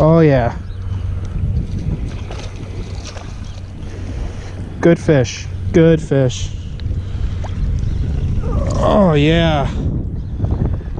Oh yeah. Good fish. Good fish. Oh yeah.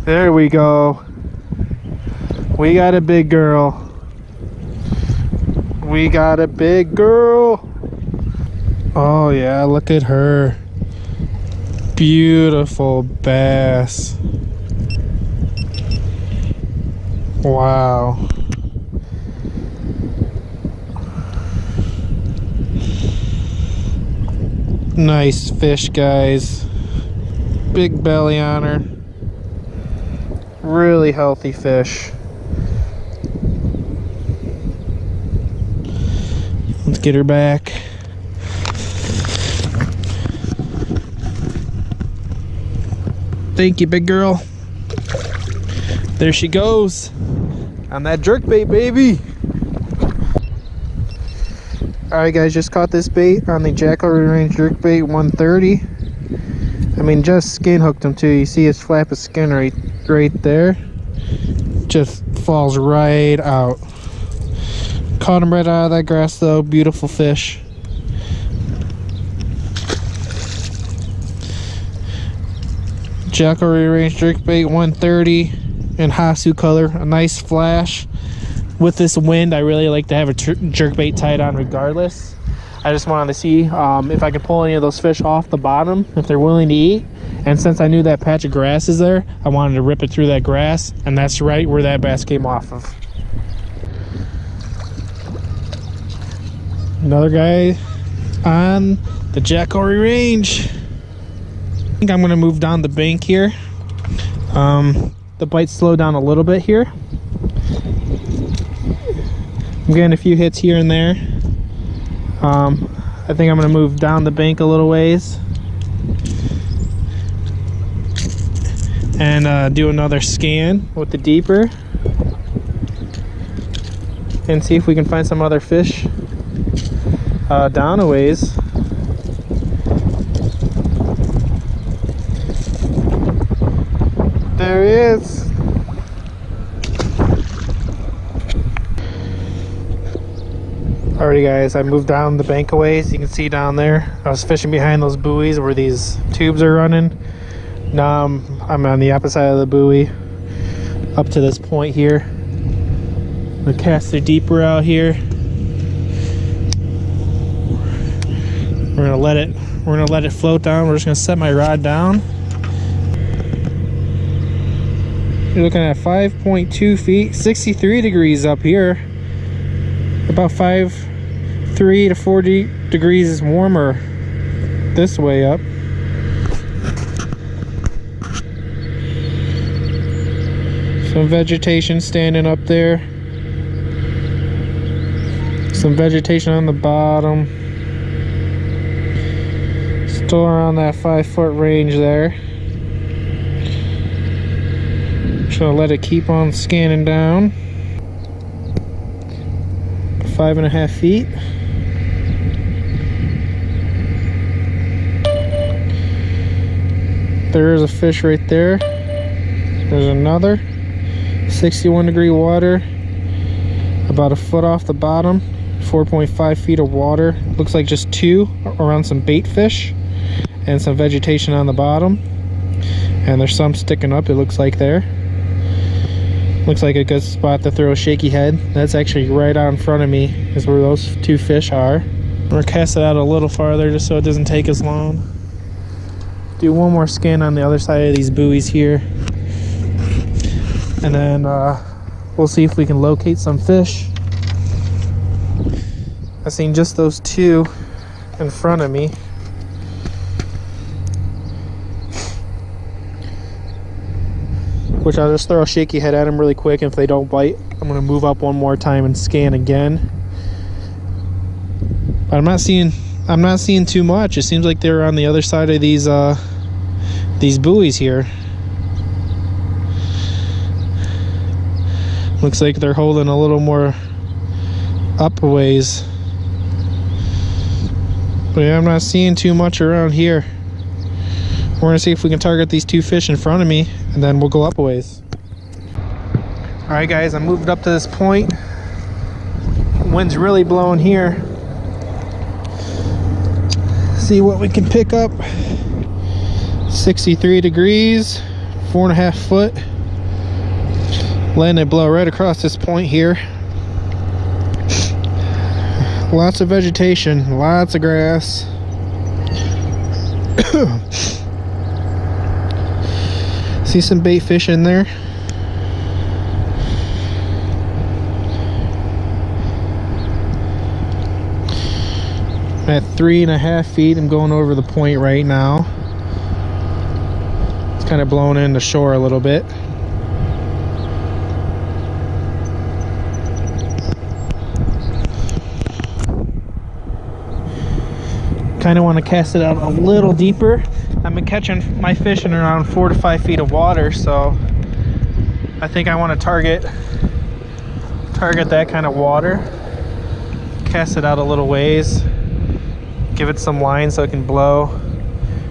There we go. We got a big girl. We got a big girl. Oh yeah, look at her. Beautiful bass. Wow. Nice fish, guys. Big belly on her. Really healthy fish. Let's get her back. Thank you, big girl. There she goes on that jerkbait, baby. Alright guys, just caught this bait on the Jackalry Range jerkbait 130. I mean, just skin hooked him too. You see his flap of skin right there. Just falls right out. Caught him right out of that grass though. Beautiful fish. Jackalry Range jerkbait 130 in Hasu color. A nice flash. With this wind, I really like to have a jerkbait tied on regardless. I just wanted to see if I could pull any of those fish off the bottom, if they're willing to eat. And since I knew that patch of grass is there, I wanted to rip it through that grass, and that's right where that bass came off of. Another guy on the Jackalry Range. I think I'm gonna move down the bank here. The bite slowed down a little bit here. I'm getting a few hits here and there. I think I'm gonna move down the bank a little ways and do another scan with the deeper and see if we can find some other fish down a ways. There he is. Alrighty guys, I moved down the bank a ways. You can see down there, I was fishing behind those buoys where these tubes are running. Now I'm on the opposite side of the buoy up to this point here. I'm gonna cast it deeper out here. We're gonna let it float down. We're just gonna set my rod down. You're looking at 5.2 feet, 63 degrees up here. About 3 to 4 degrees warmer this way up. Some vegetation standing up there. Some vegetation on the bottom. Still around that 5-foot range there. Just gonna let it keep on scanning down. 5.5 feet. There's a fish right there. There's another. 61 degree water. About a foot off the bottom. 4.5 feet of water. Looks like just two around some bait fish. And some vegetation on the bottom. And there's some sticking up, it looks like there. Looks like a good spot to throw a shaky head. That's actually right out in front of me is where those two fish are. I'm gonna cast it out a little farther just so it doesn't take as long. Do one more scan on the other side of these buoys here. And then we'll see if we can locate some fish. I've seen just those two in front of me. Which I'll just throw a shaky head at them really quick, and if they don't bite, I'm gonna move up one more time and scan again. But I'm not seeing too much. It seems like they're on the other side of these buoys here. Looks like they're holding a little more up a ways. But yeah, I'm not seeing too much around here. We're gonna see if we can target these two fish in front of me, and then we'll go up a ways. All right guys, I moved up to this point. Wind's really blowing here. See what we can pick up. 63 degrees, 4.5 foot. Letting it blow right across this point here. Lots of vegetation, lots of grass. See some bait fish in there. At 3.5 feet, I'm going over the point right now. It's kind of blowing in the shore a little bit. Kind of want to cast it out a little deeper. I've been catching my fish in around 4 to 5 feet of water, so I think I want to target that kind of water. Cast it out a little ways. Give it some line so it can blow.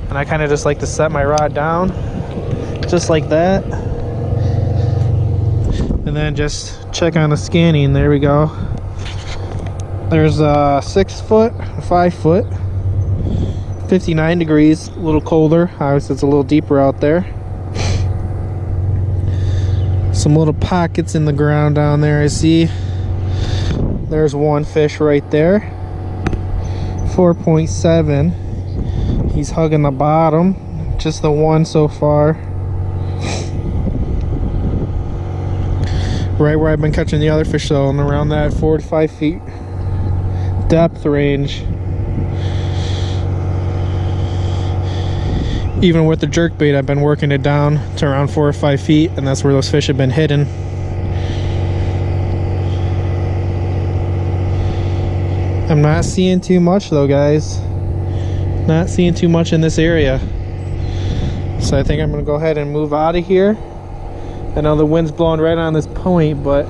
And I kind of just like to set my rod down just like that, and then just check on the scanning. There we go. There's a 6 foot, 5 foot, 59 degrees, a little colder. Obviously it's a little deeper out there. Some little pockets in the ground down there, I see. There's one fish right there. 4.7. He's hugging the bottom. Just the one so far. Right where I've been catching the other fish though, and around that 4 to 5 feet depth range. Even with the jerkbait, I've been working it down to around 4 or 5 feet, and that's where those fish have been hidden. I'm not seeing too much though, guys. Not seeing too much in this area. So I think I'm gonna go ahead and move out of here. I know the wind's blowing right on this point, but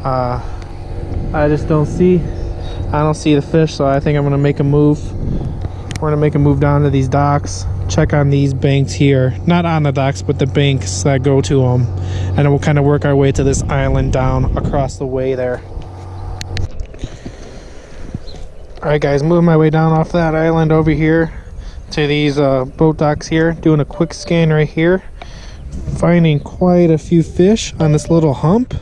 I just don't see the fish, so I think I'm gonna make a move. We're gonna make a move down to these docks, check on these banks here. Not on the docks, but the banks that go to them. And then we'll kind of work our way to this island down across the way there. Alright guys, moving my way down off that island over here to these boat docks here. Doing a quick scan right here. Finding quite a few fish on this little hump.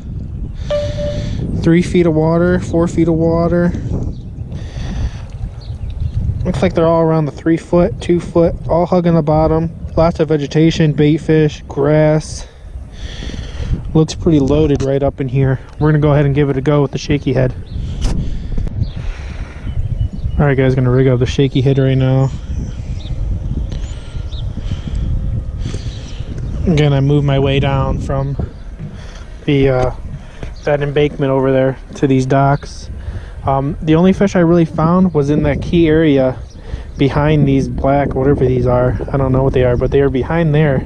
3 feet of water, 4 feet of water. Looks like they're all around the 3 foot, 2 foot, all hugging the bottom. Lots of vegetation, bait fish, grass. Looks pretty loaded right up in here. We're gonna go ahead and give it a go with the shaky head. Alright guys, gonna rig up the shaky head right now. Again, I moved my way down from the that embankment over there to these docks. The only fish I really found was in that key area behind these black, whatever these are. I don't know what they are, but they are behind there.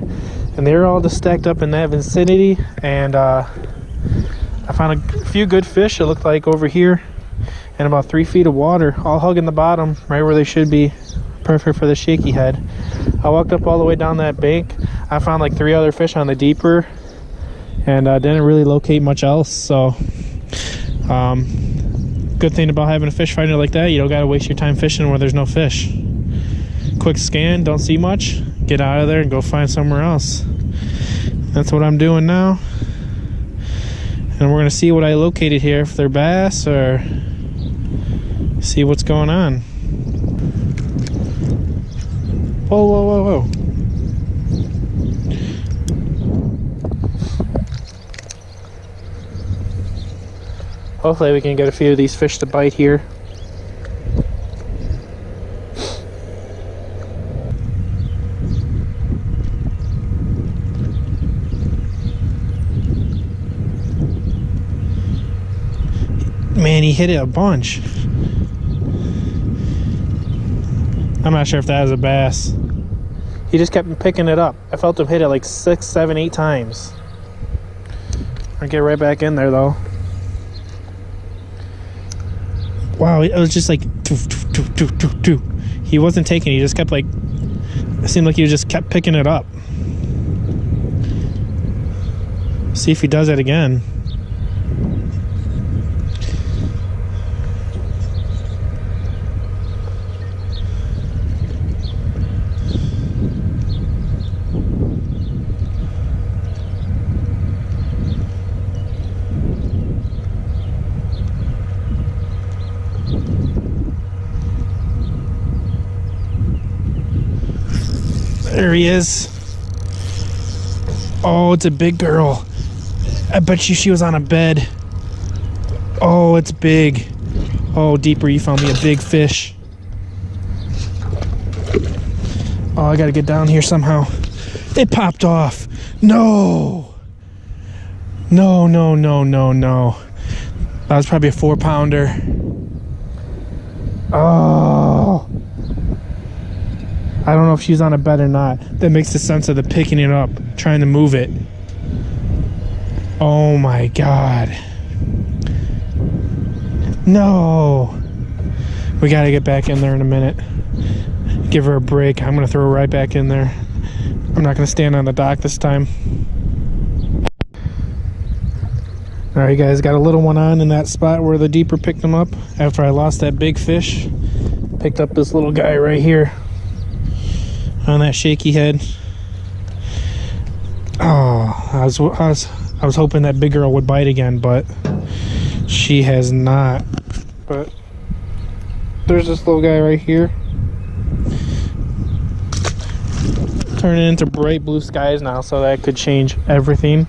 And they were all just stacked up in that vicinity. And I found a few good fish, it looked like, over here. And about 3 feet of water, all hugging the bottom, right where they should be. Perfect for the shaky head. I walked up all the way down that bank. I found like 3 other fish on the deeper, and didn't really locate much else. So good thing about having a fish finder like that, you don't gotta waste your time fishing where there's no fish. Quick scan, don't see much, get out of there and go find somewhere else. That's what I'm doing now, and we're gonna see what I located here, if they're bass or see what's going on. Whoa, whoa, whoa, whoa. Hopefully we can get a few of these fish to bite here. Man, he hit it a bunch. I'm not sure if that was a bass. He just kept picking it up. I felt him hit it like 6, 7, 8 times. I'll get right back in there though. Wow, it was just like he wasn't taking it, he just kept like, it seemed like he just kept picking it up. See if he does it again. There he is. Oh, it's a big girl. I bet you she was on a bed. Oh, it's big. Oh, Deeper, you found me a big fish. Oh, I gotta get down here somehow. It popped off. No. No, no, no, no, no. That was probably a 4-pounder. Oh. I don't know if she's on a bed or not. That makes the sense of the picking it up, trying to move it. Oh my God. No. We gotta get back in there in a minute. Give her a break. I'm gonna throw her right back in there. I'm not gonna stand on the dock this time. All right, guys, got a little one on in that spot where the Deeper picked him up after I lost that big fish. Picked up this little guy right here on that shaky head. Oh, I was hoping that big girl would bite again, but she has not. But there's this little guy right here. Turning into bright blue skies now, so that could change everything.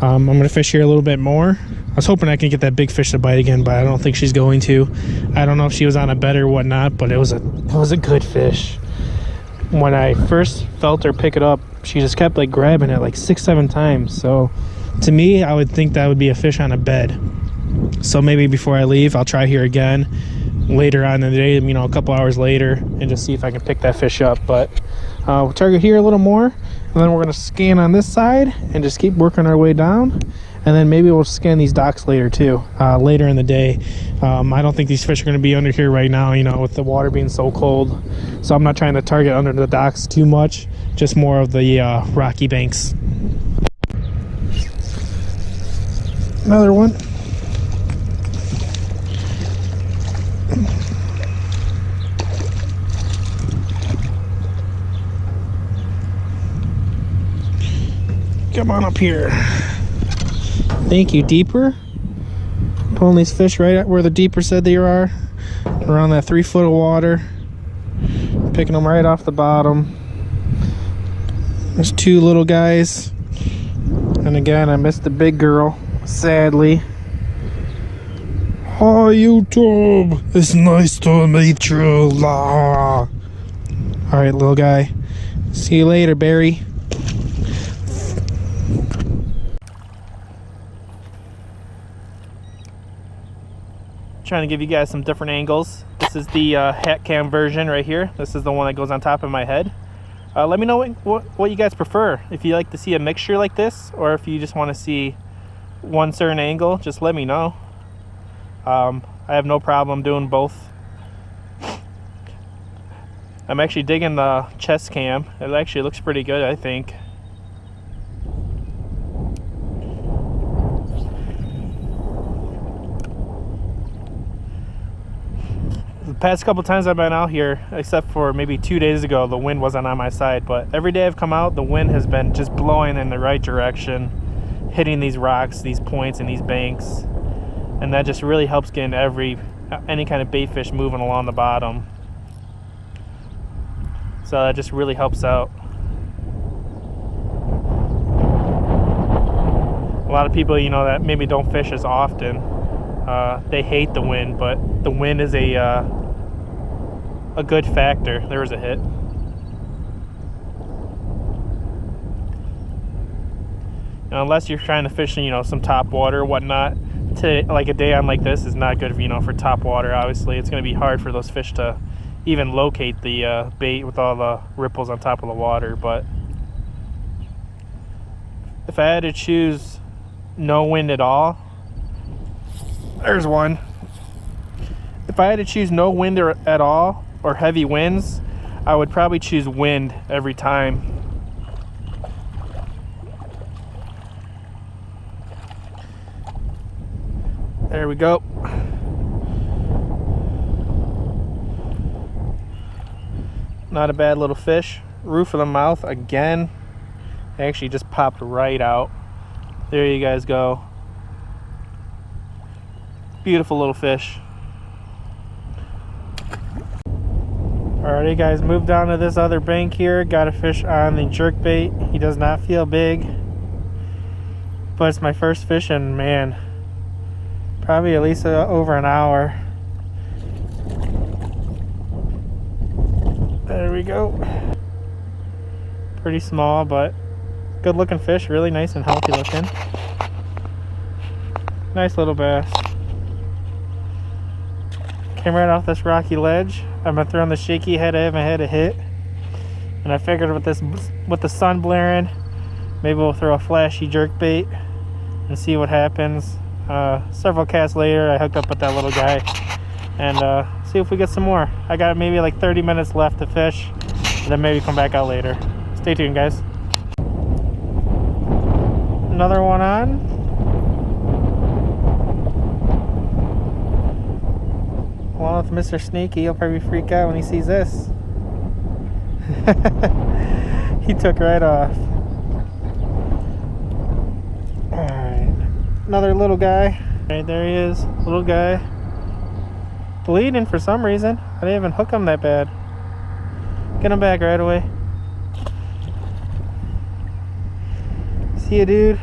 I'm gonna fish here a little bit more. I was hoping I could get that big fish to bite again, but I don't think she's going to. I don't know if she was on a bed or whatnot, but it was a good fish. When I first felt her pick it up, she just kept like grabbing it like 6-7 times. So to me, I would think that would be a fish on a bed. So maybe before I leave, I'll try here again later on in the day, you know, a couple hours later, and just see if I can pick that fish up. But we'll target here a little more, and then we're going to scan on this side and just keep working our way down. And then maybe we'll scan these docks later too, later in the day. I don't think these fish are going to be under here right now, you know, with the water being so cold. So I'm not trying to target under the docks too much, just more of the rocky banks. Another one. Come on up here. Thank you, Deeper. Pulling these fish right at where the Deeper said they are. Around that 3 foot of water. Picking them right off the bottom. There's 2 little guys. And again, I missed the big girl, sadly. Hi, YouTube. It's nice to meet you. La. Alright, little guy. See you later, Barry. Trying to give you guys some different angles. This is the hat cam version right here. This is the one that goes on top of my head. Let me know what you guys prefer. If you like to see a mixture like this, or if you just want to see one certain angle, just let me know. I have no problem doing both. I'm actually digging the chest cam. It actually looks pretty good, I think. The past couple times I've been out here, except for maybe 2 days ago, the wind wasn't on my side, but every day I've come out, the wind has been just blowing in the right direction, hitting these rocks, these points, and these banks, and that just really helps getting any kind of bait fish moving along the bottom. So that just really helps out. A lot of people, you know, that maybe don't fish as often, they hate the wind, but the wind is a good factor. There was a hit. Now, unless you're trying to fish in, you know, some top water or whatnot, like a day on like this is not good, you know, for top water. Obviously, it's going to be hard for those fish to even locate the bait with all the ripples on top of the water. But if I had to choose no wind at all, there's one. If I had to choose no wind at all, or heavy winds, I would probably choose wind every time. There we go. Not a bad little fish. Roof of the mouth again. It actually just popped right out. There you guys go. Beautiful little fish. All Alrighty guys, moved down to this other bank here. Got a fish on the jerkbait. He does not feel big, but it's my first fish in, man, probably at least over an hour. There we go. Pretty small, but good looking fish. Really nice and healthy looking. Nice little bass. Came right off this rocky ledge. I've been throwing the shaky head. I haven't had a hit, and I figured with the sun blaring, maybe we'll throw a flashy jerkbait and see what happens. Several casts later, I hooked up with that little guy, and see if we get some more. I got maybe like 30 minutes left to fish, and then maybe come back out later. Stay tuned, guys. Another one on. Well, with Mr. Sneaky, he'll probably freak out when he sees this. He took right off. Alright, another little guy. Right, there he is, little guy. Bleeding for some reason. I didn't even hook him that bad. Get him back right away. See ya, dude.